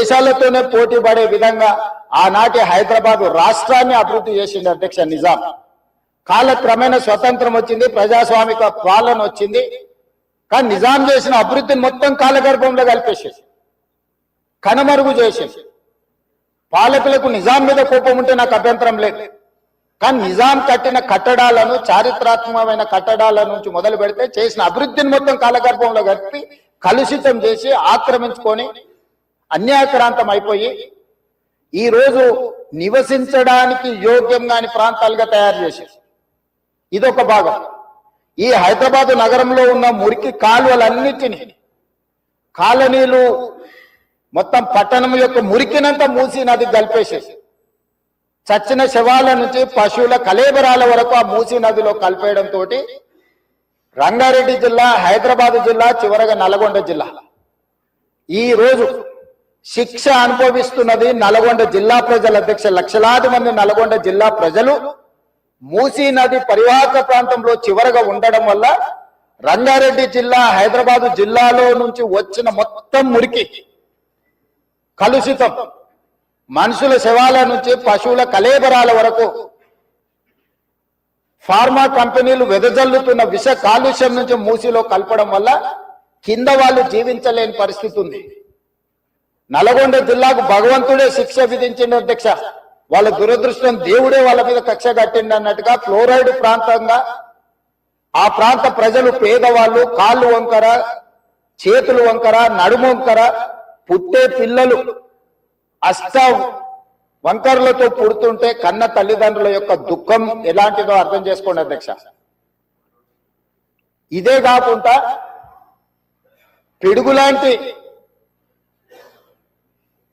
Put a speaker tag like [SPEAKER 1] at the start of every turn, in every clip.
[SPEAKER 1] దేశాలతోనే పోటీ పడే విధంగా ఆనాటి హైదరాబాద్ రాష్ట్రాన్ని అభివృద్ధి చేసింది అధ్యక్ష నిజాం. కాలక్రమేణా స్వతంత్రం వచ్చింది, ప్రజాస్వామిక పాలన వచ్చింది. కానీ నిజాం చేసిన అభివృద్ధిని మొత్తం కాలగర్భంలో కలిపేసేసి కనుమరుగు చేసేసి. పాలకులకు నిజాం మీద కోపం ఉంటే నాకు అభ్యంతరం లేదు, కానీ నిజాం కట్టిన కట్టడాలను, చారిత్రాత్మకమైన కట్టడాల నుంచి మొదలు పెడితే చేసిన అభివృద్ధిని మొత్తం కాలగర్భంలో కలిపి కలుషితం చేసి ఆక్రమించుకొని అన్యాయక్రాంతం అయిపోయి ఈ రోజు నివసించడానికి యోగ్యం కాని ప్రాంతాలుగా తయారు చేసేసి ఇదొక భాగం. ఈ హైదరాబాద్ నగరంలో ఉన్న మురికి కాలువలన్నిటినీ, కాలనీలు మొత్తం పట్టణం యొక్క మురికినంతా మూసీ నది కలిపేసేసి చచ్చిన శవాల నుంచి పశువుల కలేబరాల వరకు ఆ మూసీ నదిలో కలిపేయడంతో రంగారెడ్డి జిల్లా, హైదరాబాద్ జిల్లా, చివరగా నల్గొండ జిల్లా ఈ రోజు శిక్ష అనుభవిస్తున్నది నల్గొండ జిల్లా ప్రజల అధ్యక్ష. లక్షలాది మంది నల్గొండ జిల్లా ప్రజలు మూసీ నది పరివాహక ప్రాంతంలో చివరగా ఉండడం వల్ల రంగారెడ్డి జిల్లా, హైదరాబాదు జిల్లాలో నుంచి వచ్చిన మొత్తం మురికి కలుషితం, మనుషుల శవాల నుంచి పశువుల కలేబరాల వరకు ఫార్మా కంపెనీలు వెదజల్లుతున్న విష కాలుష్యం నుంచి మూసీలో కలపడం వల్ల కింద వాళ్ళు జీవించలేని పరిస్థితి ఉంది. నల్గొండ జిల్లాకు భగవంతుడే శిక్ష విధించిండు అధ్యక్ష. వాళ్ళ దురదృష్టం, దేవుడే వాళ్ళ మీద కక్ష కట్టిండు అన్నట్టుగా ఫ్లోరైడ్ ప్రాంతంగా ఆ ప్రాంత ప్రజలు పేదవాళ్ళు కాళ్ళు వంకర, చేతులు వంకర, నడుము వంకర, పుట్టే పిల్లలు అష్ట వంకర్లతో పుడుతుంటే కన్న తల్లిదండ్రుల యొక్క దుఃఖం ఎలాంటిదో అర్థం చేసుకోండి అధ్యక్ష. ఇదే కాకుండా పిడుగులాంటి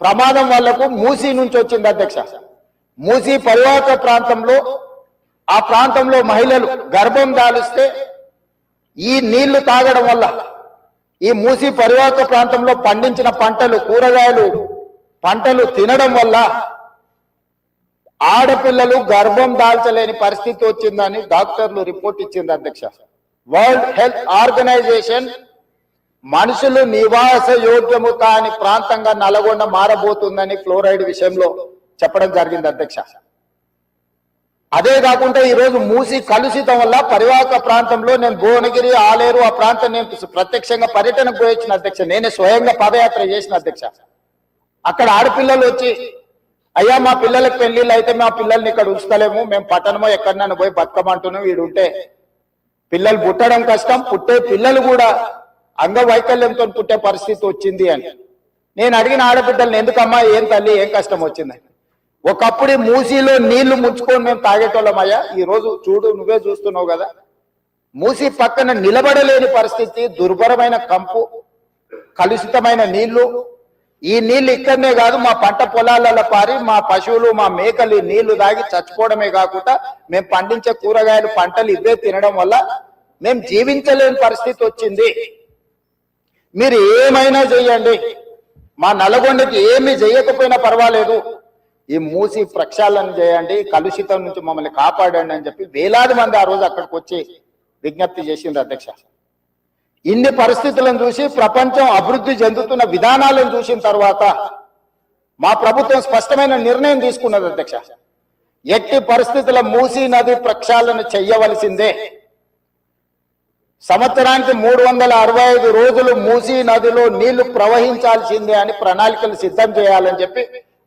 [SPEAKER 1] ప్రమాదం వాళ్లకు మూసీ నుంచి వచ్చింది అధ్యక్ష. మూసీ పరివాహక ప్రాంతంలో, ఆ ప్రాంతంలో మహిళలు గర్భం దాలిస్తే ఈ నీళ్లు తాగడం వల్ల, ఈ మూసీ పరివాహక ప్రాంతంలో పండించిన పంటలు, కూరగాయలు పంటలు తినడం వల్ల ఆడపిల్లలు గర్భం దాల్చలేని పరిస్థితి వచ్చిందని డాక్టర్లు రిపోర్ట్ ఇచ్చింది అధ్యక్ష. వరల్డ్ హెల్త్ ఆర్గనైజేషన్ మనుషులు నివాస యోగ్యము కాని ప్రాంతంగా నల్గొండ మారబోతుందని ఫ్లోరైడ్ విషయంలో చెప్పడం జరిగింది అధ్యక్ష. అదే కాకుండా ఈరోజు మూసీ కలుషితం వల్ల పరివాహక ప్రాంతంలో నేను భువనగిరి, ఆలేరు ఆ ప్రాంతం నేను ప్రత్యక్షంగా పర్యటనకు పోయించిన అధ్యక్ష. నేనే స్వయంగా పాదయాత్ర చేసిన అధ్యక్ష. అక్కడ ఆడపిల్లలు వచ్చి, అయ్యా మా పిల్లలకు పెళ్లిళ్ళు అయితే మా పిల్లల్ని ఇక్కడ ఉంచుతలేము, మేము పట్టణమో ఎక్కడన్నా పోయి బతకమంటున్నాం, వీడుంటే పిల్లలు పుట్టడం కష్టం, పుట్టే పిల్లలు కూడా అంగవైకల్యంతో పుట్టే పరిస్థితి వచ్చింది అని. నేను అడిగిన ఆడబిడ్డల్ని, ఎందుకమ్మా, ఏం తల్లి, ఏం కష్టం వచ్చిందని. ఒకప్పుడు మూసీలో నీళ్లు ముంచుకొని మేము తాగేటోళ్ళమయ్యా, ఈ రోజు చూడు, నువ్వే చూస్తున్నావు కదా, మూసీ పక్కన నిలబడలేని పరిస్థితి, దుర్భరమైన కంపు, కలుషితమైన నీళ్లు. ఈ నీళ్లు ఇక్కడనే కాదు, మా పంట పొలాలలో పారి మా పశువులు, మా మేకలు నీళ్లు తాగి చచ్చిపోవడమే కాకుండా మేము పండించే కూరగాయలు, పంటలు ఇవే తినడం వల్ల మేము జీవించలేని పరిస్థితి వచ్చింది. మీరు ఏమైనా చెయ్యండి, మా నల్గొండకి ఏమి చేయకపోయినా పర్వాలేదు, ఈ మూసీ ప్రక్షాళన చేయండి, కలుషితం నుంచి మమ్మల్ని కాపాడండి అని చెప్పి వేలాది మంది ఆ రోజు అక్కడికి వచ్చి విజ్ఞప్తి చేసింది అధ్యక్ష. ఇన్ని పరిస్థితులను చూసి, ప్రపంచం అభివృద్ధి చెందుతున్న విధానాలను చూసిన తర్వాత మా ప్రభుత్వం స్పష్టమైన నిర్ణయం తీసుకున్నది అధ్యక్ష. ఎట్టి పరిస్థితుల మూసీ నది ప్రక్షాళన చెయ్యవలసిందే. సంవత్సరానికి 365 రోజులు మూసీ నదిలో నీళ్లు ప్రవహించాల్సిందే అని ప్రణాళికలు సిద్ధం చేయాలని చెప్పి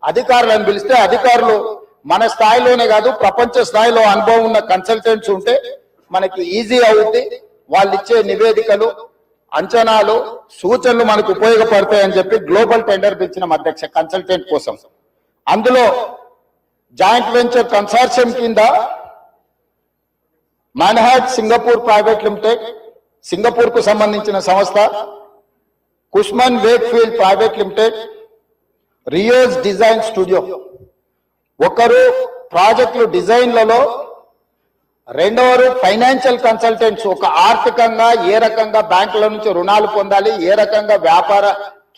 [SPEAKER 1] అధికారులను పిలిస్తే, అధికారులు మన స్థాయిలోనే కాదు ప్రపంచ స్థాయిలో అనుభవం ఉన్న కన్సల్టెంట్స్ ఉంటే మనకి ఈజీ అవుద్ది. వాళ్ళు ఇచ్చే నివేదికలు, అంచనాలు, సూచనలు మనకు ఉపయోగపడతాయని చెప్పి గ్లోబల్ టెండర్ పిలిచిన అధ్యక్ష కన్సల్టెంట్ కోసం. అందులో జాయింట్ వెంచర్ కన్సార్షియం కింద Meinhardt Singapore private limited, Singapore కు సంబంధించిన సంస్థ, Cushman Wakefield private limited, Rios design studio, ఒకరు ప్రాజెక్టులు డిజైన్లలో, రెండవరు ఫైనాన్షియల్ కన్సల్టెంట్స్, ఒక ఆర్థికంగా ఏ రకంగా బ్యాంకుల నుంచి రుణాలు పొందాలి, ఏ రకంగా వ్యాపార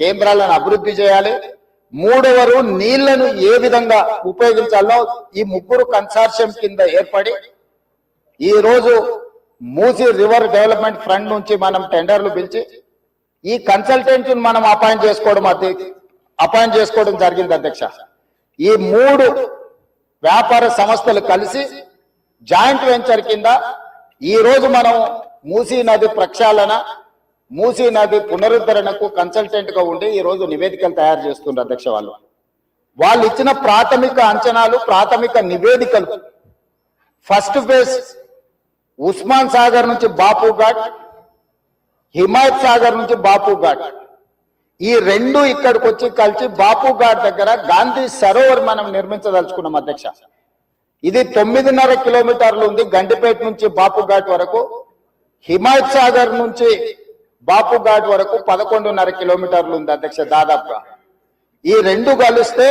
[SPEAKER 1] కేంద్రాలను అభివృద్ధి చేయాలి, మూడవరు నీళ్లను ఏ విధంగా ఉపయోగించాలో ఈ ముగ్గురు కన్సార్షియం కింద ఏర్పడి ఈ రోజు మూసీ రివర్ డెవలప్మెంట్ ఫ్రంట్ నుంచి మనం టెండర్లు పిలిచి ఈ కన్సల్టెంట్ మనం అపాయింట్ చేసుకోవడం అపాయింట్ చేసుకోవడం జరిగింది అధ్యక్ష. ఈ 3 వ్యాపార సంస్థలు కలిసి జాయింట్ వెంచర్ కింద ఈ రోజు మనం మూసీ నది ప్రక్షాళన, మూసీ నది పునరుద్ధరణకు కన్సల్టెంట్ గా ఉండి ఈ రోజు నివేదికలు తయారు చేస్తున్నారు అధ్యక్ష. వాళ్ళు ఇచ్చిన ప్రాథమిక అంచనాలు, ప్రాథమిక నివేదికలు, ఫస్ట్ ఫేజ్ ఉస్మాన్ సాగర్ నుంచి బాపు ఘాట్, హిమాయత్ సాగర్ నుంచి బాపు ఘాట్, ఈ 2 ఇక్కడికి వచ్చి కలిసి బాపు ఘాట్ దగ్గర గాంధీ సరోవర్ మనం నిర్మించదలుచుకున్నాం అధ్యక్ష. ఇది 9.5 కిలోమీటర్లు ఉంది గండిపేట నుంచి బాపు ఘాట్ వరకు. హిమాయత్ సాగర్ నుంచి బాపు ఘాట్ వరకు 11.5 కిలోమీటర్లు ఉంది అధ్యక్ష దాదాపుగా. ఈ 2 కలిస్తే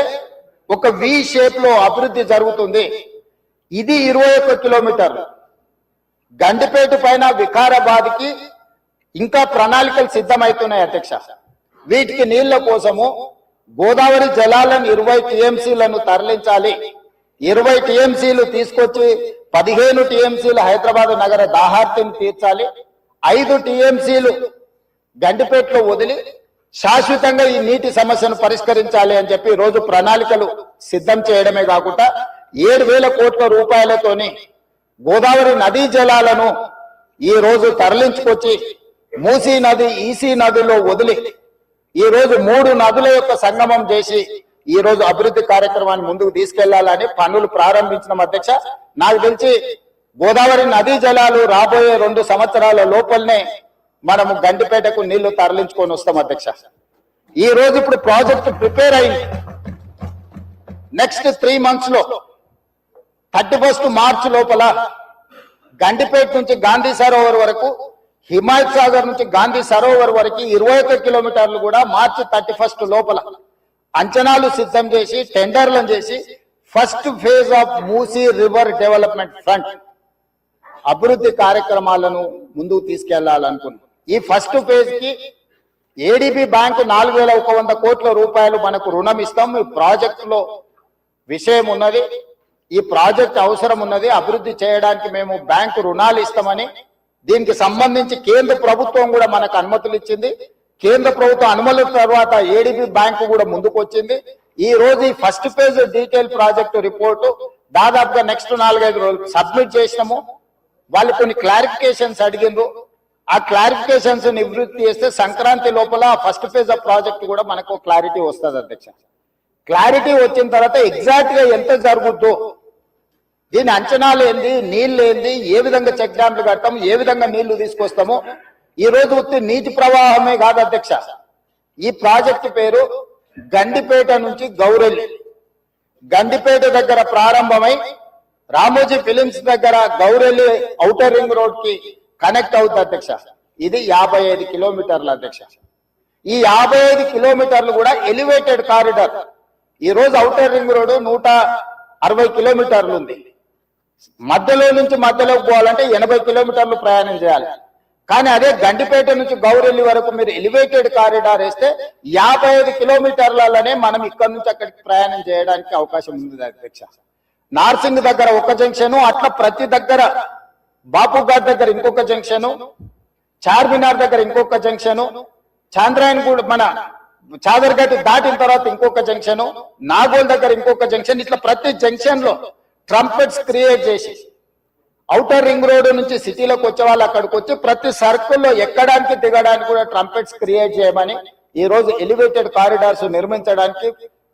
[SPEAKER 1] ఒక వి షేప్ లో అభివృద్ధి జరుగుతుంది. ఇది 21 కిలోమీటర్లు. గండిపేట పైన వికారాబాద్ కి ఇంకా ప్రణాళికలు సిద్ధమవుతున్నాయి అధ్యక్ష. వీటికి నీళ్ల కోసము గోదావరి జలాలను 20 టీఎంసీలను తరలించాలి. 20 టీఎంసీలు తీసుకొచ్చి 15 టీఎంసీలు హైదరాబాద్ నగర దాహార్తిని తీర్చాలి. 5 టీఎంసీలు గండిపేటలో వదిలి శాశ్వతంగా ఈ నీటి సమస్యను పరిష్కరించాలి అని చెప్పి రోజు ప్రణాళికలు సిద్ధం చేయడమే కాకుండా 7,000 కోట్ల రూపాయలతోని గోదావరి నదీ జలాలను ఈ రోజు తరలించుకొచ్చి మూసీ నది, ఈసీ నదిలో వదిలి ఈ రోజు 3 నదుల యొక్క సంగమం చేసి ఈ రోజు అభివృద్ధి కార్యక్రమాన్ని ముందుకు తీసుకెళ్లాలని పనులు ప్రారంభించిన అధ్యక్ష. నాకు తెలిసి గోదావరి నదీ జలాలు రాబోయే 2 సంవత్సరాల లోపలనే మనము గండిపేటకు నీళ్లు తరలించుకొని వస్తాం అధ్యక్ష. ఈ రోజు ఇప్పుడు ప్రాజెక్ట్ ప్రిపేర్ అయింది. నెక్స్ట్ 3 months లో 31 మార్చ్ లోపల గండిపేట నుంచి గాంధీ సరోవర్ వరకు, హిమాయత్ సాగర్ నుంచి గాంధీ సరోవర్ వరకు 21 కిలోమీటర్లు కూడా మార్చి 31 లోపల అంచనాలు సిద్ధం చేసి టెండర్లను చేసి first phase of Musi river development front అభివృద్ధి కార్యక్రమాలను ముందుకు తీసుకెళ్లాలనుకున్నాం. ఈ ఫస్ట్ ఫేజ్ కి ఏడీబీ బ్యాంకు 4,100 కోట్ల రూపాయలు మనకు రుణం ఇస్తాం. ఈ ప్రాజెక్ట్ లో విషయం ఉన్నది, ఈ ప్రాజెక్ట్ అవసరం ఉన్నది, అభివృద్ధి చేయడానికి మేము బ్యాంకు రుణాలు ఇస్తామని, దీనికి సంబంధించి కేంద్ర ప్రభుత్వం కూడా మనకు అనుమతులు ఇచ్చింది. కేంద్ర ప్రభుత్వం అనుమతుల తర్వాత ఏడీబీ బ్యాంకు కూడా ముందుకు వచ్చింది. ఈ రోజు ఈ first phase detail project report దాదాపుగా నెక్స్ట్ 4-5 రోజులు సబ్మిట్ చేసినాము. వాళ్ళు కొన్ని క్లారిఫికేషన్స్ అడిగిండ్రు. ఆ క్లారిఫికేషన్స్ నివృత్తి చేస్తే సంక్రాంతి లోపల ఫస్ట్ ఫేజ్ ఆఫ్ ప్రాజెక్ట్ కూడా మనకు క్లారిటీ వస్తుంది అధ్యక్ష. క్లారిటీ వచ్చిన తర్వాత ఎగ్జాక్ట్ గా ఎంత జరుగుద్దో, దీని అంచనాలు ఏంది, నీళ్ళు ఏంది, ఏ విధంగా చెక్ డ్యాంలు కడతాము, ఏ విధంగా నీళ్లు తీసుకొస్తాము. ఈ రోజు నీటి ప్రవాహమే కాదు అధ్యక్ష, ఈ ప్రాజెక్టు పేరు గండిపేట నుంచి గౌరెల్లి. గండిపేట దగ్గర ప్రారంభమై రామోజీ ఫిలిమ్స్ దగ్గర గౌరెల్లి ఔటర్ రింగ్ రోడ్ కి కనెక్ట్ అవుతుంది అధ్యక్ష. ఇది 55 కిలోమీటర్లు అధ్యక్ష. ఈ 55 కిలోమీటర్లు కూడా ఎలివేటెడ్ కారిడార్. ఈ రోజు ఔటర్ రింగ్ రోడ్ 160 కిలోమీటర్లు ఉంది. మధ్యలో నుంచి మధ్యలోకి పోవాలంటే 80 కిలోమీటర్లు ప్రయాణం చేయాలి. కానీ అదే గండిపేట నుంచి గౌరెల్లి వరకు మీరు ఎలివేటెడ్ కారిడార్ వేస్తే 55 కిలోమీటర్లలోనే మనం ఇక్కడ నుంచి అక్కడికి ప్రయాణం చేయడానికి అవకాశం ఉంది అధ్యక్ష. నార్సింగ్ దగ్గర ఒక జంక్షను, అట్లా ప్రతి దగ్గర బాపుఘాట్ దగ్గర ఇంకొక జంక్షను, చార్మినార్ దగ్గర ఇంకొక జంక్షను, చాంద్రాయన్ కూడా మన చాదర్గట్ దాటిన తర్వాత ఇంకొక జంక్షను, నాగోల్ దగ్గర ఇంకొక జంక్షన్, ఇట్లా ప్రతి జంక్షన్ లో ట్రంపెట్స్ క్రియేట్ చేసి ఔటర్ రింగ్ రోడ్ నుంచి సిటీలోకి వచ్చే వాళ్ళు అక్కడికి వచ్చి ప్రతి సర్కిల్లో ఎక్కడానికి దిగడానికి కూడా ట్రంపెట్స్ క్రియేట్ చేయమని ఈ రోజు ఎలివేటెడ్ కారిడార్స్ నిర్మించడానికి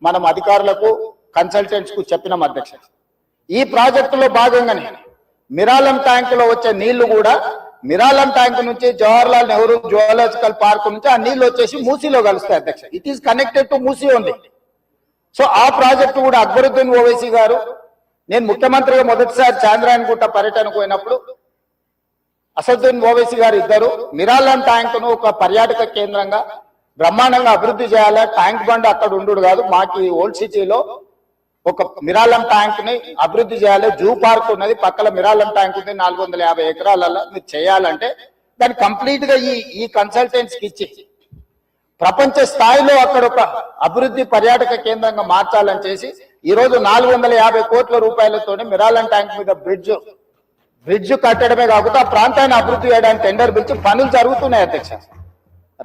[SPEAKER 1] మనం అధికారులకు, కన్సల్టెంట్స్ కు చెప్పినాం అధ్యక్ష. ఈ ప్రాజెక్టులో భాగంగానే మిరాలం ట్యాంక్ లో వచ్చే నీళ్లు కూడా మిరాలం ట్యాంక్ నుంచి జవహర్లాల్ నెహ్రూ జువాలజికల్ పార్క్ నుంచి ఆ నీళ్లు వచ్చేసి మూసీలో కలుస్తాయి అధ్యక్ష. It is connected to Musi only. So ఆ ప్రాజెక్టు కూడా అక్బరుద్దీన్ ఓవైసీ గారు, నేను ముఖ్యమంత్రిగా మొదటిసారి చాంద్రాయన్ గుట్ట పర్యటనకు పోయినప్పుడు అసదుద్దీన్ ఓవైసీ గారు ఇద్దరు మిరాలం ట్యాంక్ ను ఒక పర్యాటక కేంద్రంగా బ్రహ్మాండంగా అభివృద్ధి చేయాలి, ట్యాంక్ బండ్ అక్కడ ఉండు కాదు, మాకు ఓల్డ్ సిటీలో ఒక మిరాలం ట్యాంక్ ని అభివృద్ధి చేయాలి, జూ పార్క్ ఉన్నది పక్కన మిరాలం ట్యాంక్ ఉంది 450 ఎకరాలలో, మీరు చేయాలంటే దాన్ని కంప్లీట్ గా ఈ కన్సల్టెంట్స్ కి ఇచ్చి ప్రపంచ స్థాయిలో అక్కడ ఒక అభివృద్ధి పర్యాటక కేంద్రంగా మార్చాలని చేసి ఈ రోజు 450 కోట్ల రూపాయలతోనే మిరాలం ట్యాంక్ మీద బ్రిడ్జ్ కట్టడమే కాకుండా ఆ ప్రాంతాన్ని అభివృద్ధి చేయడానికి టెండర్ పిలిచి పనులు జరుగుతున్నాయి అధ్యక్ష.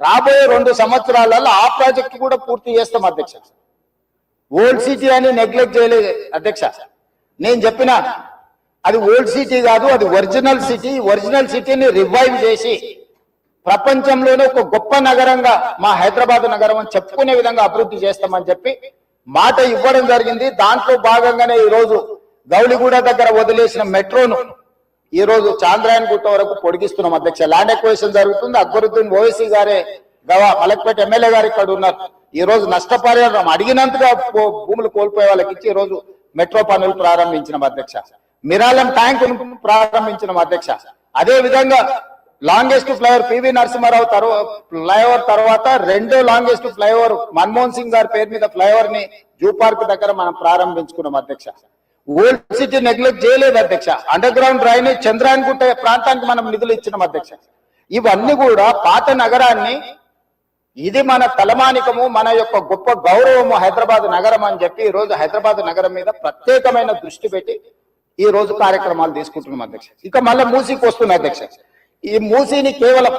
[SPEAKER 1] రాబోయే 2 సంవత్సరాలలో ఆ ప్రాజెక్టు కూడా పూర్తి చేస్తాం అధ్యక్ష. ఓల్డ్ సిటీ అని నెగ్లెక్ట్ చేయలేదు అధ్యక్ష. నేను చెప్పిన అది ఓల్డ్ సిటీ కాదు, అది ఒరిజినల్ సిటీ. ఒరిజినల్ సిటీని రివైవ్ చేసి ప్రపంచంలోనే ఒక గొప్ప నగరంగా మా హైదరాబాద్ నగరం అని చెప్పుకునే విధంగా అభివృద్ధి చేస్తామని చెప్పి మాట ఇవ్వడం జరిగింది. దాంట్లో భాగంగానే ఈ రోజు గౌలిగూడ దగ్గర వదిలేసిన మెట్రోను ఈ రోజు చాంద్రాయన్ గుట్ట వరకు పొడిగిస్తున్నాం అధ్యక్ష. ల్యాండ్ ఎక్వేషన్ జరుగుతుంది. అక్బరుద్దీన్ ఓవైసీ గారే మలక్పేట ఎమ్మెల్యే గారు ఇక్కడ ఉన్నారు. ఈ రోజు నష్టపరిహారం అడిగినంతగా భూములు కోల్పోయే వాళ్ళకి ఇచ్చి ఈ రోజు మెట్రో పనులు ప్రారంభించిన అధ్యక్ష. మిరాలం ట్యాంక్ ప్రారంభించిన అధ్యక్ష. అదే విధంగా longest flyover PV Narasimha Rao flyover తర్వాత 2వ లాంగెస్ట్ ఫ్లైఓవర్ మన్మోహన్ సింగ్ గారి పేరు మీద ఫ్లైఓవర్ ని జూ పార్క్ దగ్గర మనం ప్రారంభించుకున్నాం అధ్యక్ష. ఓల్డ్ సిటీ నెగ్లెక్ట్ చేయలేదు అధ్యక్ష. అండర్ గ్రౌండ్ డ్రైనేజ్ చంద్రాయన్ గుట్ట ప్రాంతానికి మనం నిధులు ఇచ్చినాం అధ్యక్ష. ఇవన్నీ కూడా పాత నగరాన్ని ఇది మన తలమానికము, మన యొక్క గొప్ప గౌరవము హైదరాబాద్ నగరం అని చెప్పి ఈ రోజు హైదరాబాద్ నగరం మీద ప్రత్యేకమైన దృష్టి పెట్టి ఈ రోజు కార్యక్రమాలు తీసుకుంటున్నాం అధ్యక్ష. ఇక మళ్ళీ మూసీకి వస్తున్నాం అధ్యక్ష. ఈ మూసీని కేవలం